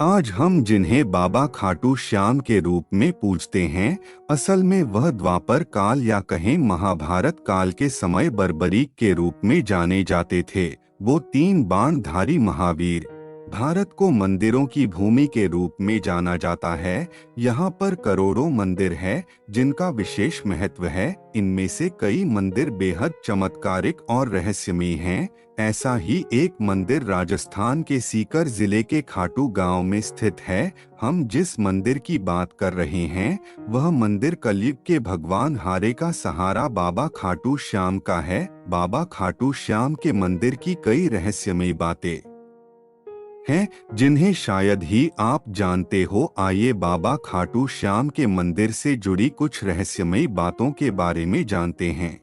आज हम जिन्हें बाबा खाटू श्याम के रूप में पूजते हैं, असल में वह द्वापर काल या कहें महाभारत काल के समय बर्बरीक के रूप में जाने जाते थे। वो तीन बाणधारी महावीर। भारत को मंदिरों की भूमि के रूप में जाना जाता है। यहाँ पर करोड़ों मंदिर है जिनका विशेष महत्व है। इनमें से कई मंदिर बेहद चमत्कारिक और रहस्यमयी हैं। ऐसा ही एक मंदिर राजस्थान के सीकर जिले के खाटू गांव में स्थित है। हम जिस मंदिर की बात कर रहे हैं वह मंदिर कलयुग के भगवान हारे का सहारा बाबा खाटू श्याम का है। बाबा खाटू श्याम के मंदिर की कई रहस्यमयी बातें हैं जिन्हें शायद ही आप जानते हो। आइए बाबा खाटू श्याम के मंदिर से जुड़ी कुछ रहस्यमयी बातों के बारे में जानते हैं।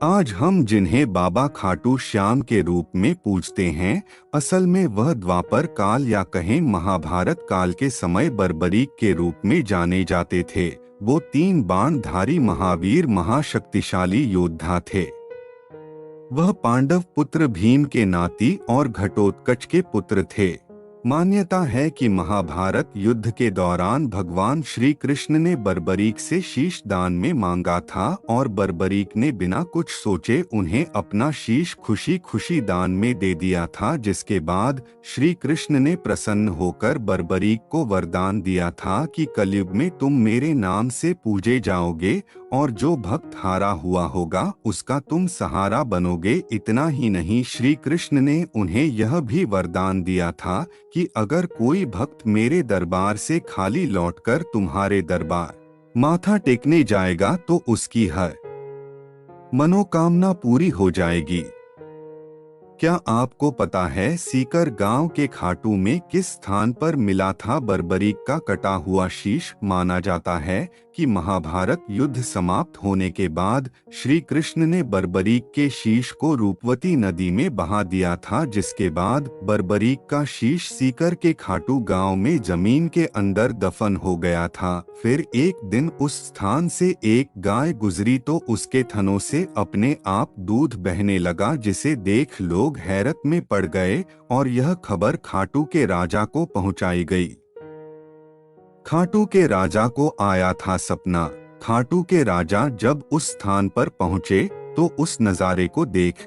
आज हम जिन्हें बाबा खाटू श्याम के रूप में पूजते हैं, असल में वह द्वापर काल या कहें महाभारत काल के समय बर्बरीक के रूप में जाने जाते थे। वो तीन बाणधारी महावीर महाशक्तिशाली योद्धा थे। वह पांडव पुत्र भीम के नाती और घटोत्कच के पुत्र थे। मान्यता है कि महाभारत युद्ध के दौरान भगवान श्री कृष्ण ने बर्बरीक से शीश दान में मांगा था और बर्बरीक ने बिना कुछ सोचे उन्हें अपना शीश खुशी खुशी दान में दे दिया था, जिसके बाद श्री कृष्ण ने प्रसन्न होकर बर्बरीक को वरदान दिया था कि कलयुग में तुम मेरे नाम से पूजे जाओगे और जो भक्त हारा हुआ होगा उसका तुम सहारा बनोगे। इतना ही नहीं, श्री कृष्ण ने उन्हें यह भी वरदान दिया था कि अगर कोई भक्त मेरे दरबार से खाली लौटकर तुम्हारे दरबार माथा टेकने जाएगा तो उसकी हर मनोकामना पूरी हो जाएगी। क्या आपको पता है सीकर गांव के खाटू में किस स्थान पर मिला था बर्बरीक का कटा हुआ शीश? माना जाता है कि महाभारत युद्ध समाप्त होने के बाद श्री कृष्ण ने बर्बरीक के शीश को रूपवती नदी में बहा दिया था, जिसके बाद बर्बरीक का शीश सीकर के खाटू गांव में जमीन के अंदर दफन हो गया था। फिर एक दिन उस स्थान से एक गाय गुजरी तो उसके थनों से अपने आप दूध बहने लगा, जिसे देख लोग हैरत में पड़ गए और यह खबर खाटू के राजा को पहुंचाई गई। खाटू के राजा को आया था सपना। खाटू के राजा जब उस स्थान पर पहुंचे तो उस नजारे को देख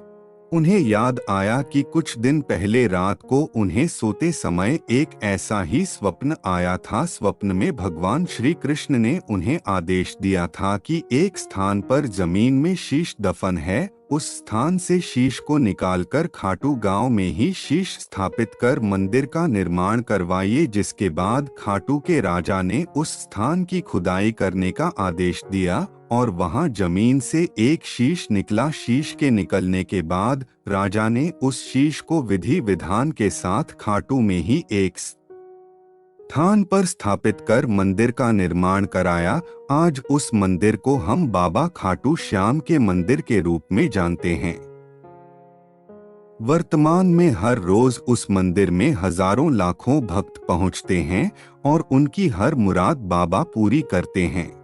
उन्हें याद आया कि कुछ दिन पहले रात को उन्हें सोते समय एक ऐसा ही स्वप्न आया था। स्वप्न में भगवान श्री कृष्ण ने उन्हें आदेश दिया था कि एक स्थान पर जमीन में शीश दफन है, उस स्थान से शीश को निकालकर खाटू गांव में ही शीश स्थापित कर मंदिर का निर्माण करवाइए। जिसके बाद खाटू के राजा ने उस स्थान की खुदाई करने का आदेश दिया और वहां जमीन से एक शीश निकला। शीश के निकलने के बाद राजा ने उस शीश को विधि विधान के साथ खाटू में ही एक स्थान पर स्थापित कर मंदिर का निर्माण कराया। आज उस मंदिर को हम बाबा खाटू श्याम के मंदिर के रूप में जानते हैं। वर्तमान में हर रोज उस मंदिर में हजारों लाखों भक्त पहुंचते हैं और उनकी हर मुराद बाबा पूरी करते हैं।